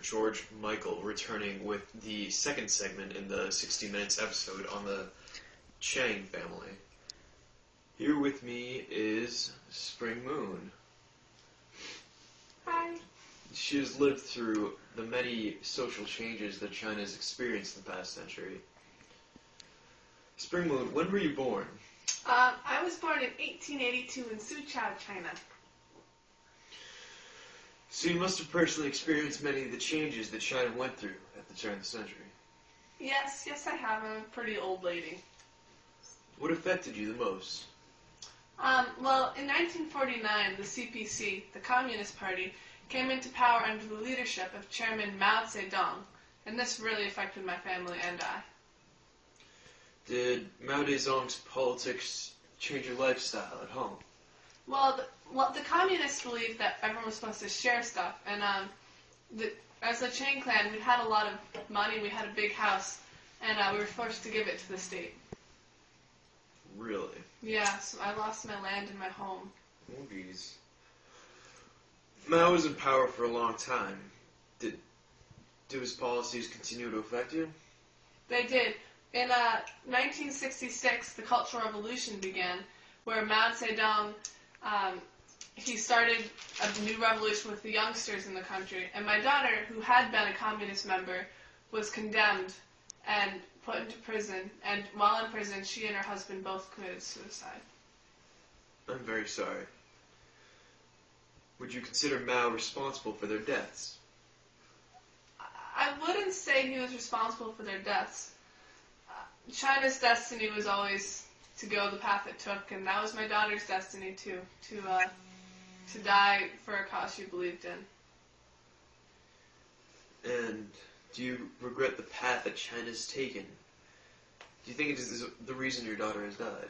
George Michael, returning with the second segment in the 60 Minutes episode on the Chang family. Here with me is Spring Moon. Hi. She has lived through the many social changes that China has experienced in the past century. Spring Moon, when were you born? I was born in 1882 in Suzhou, China. So you must have personally experienced many of the changes that China went through at the turn of the century. Yes, I have. I'm a pretty old lady. What affected you the most? Well, in 1949, the CPC, the Communist Party, came into power under the leadership of Chairman Mao Zedong, and this really affected my family and I. Did Mao Zedong's politics change your lifestyle at home? Well, the communists believed that everyone was supposed to share stuff, and as the Chang clan, we had a lot of money, we had a big house, and we were forced to give it to the state. Really? Yeah, so I lost my land and my home. Oh, geez. Mao was in power for a long time. Did his policies continue to affect you? They did. In 1966, the Cultural Revolution began, where Mao Zedong, he started a new revolution with the youngsters in the country. And my daughter, who had been a communist member, was condemned and put into prison. And while in prison, she and her husband both committed suicide. I'm very sorry. Would you consider Mao responsible for their deaths? I wouldn't say he was responsible for their deaths. China's destiny was always to go the path it took, and that was my daughter's destiny too, to die for a cause she believed in. And do you regret the path that China's taken? Do you think it is the reason your daughter has died?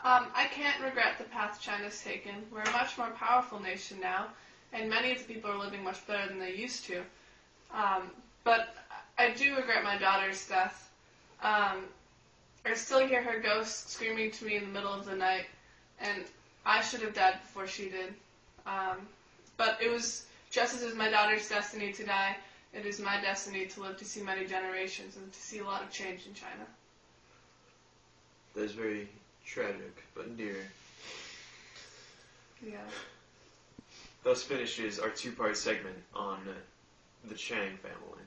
I can't regret the path China's taken. We're a much more powerful nation now, and many of the people are living much better than they used to. But I do regret my daughter's death. I still hear her ghost screaming to me in the middle of the night, and I should have died before she did. But it was just as it was my daughter's destiny to die, it is my destiny to live to see many generations and to see a lot of change in China. That is very tragic, but endearing. Yeah. Thus finishes our two-part segment on the Chang family.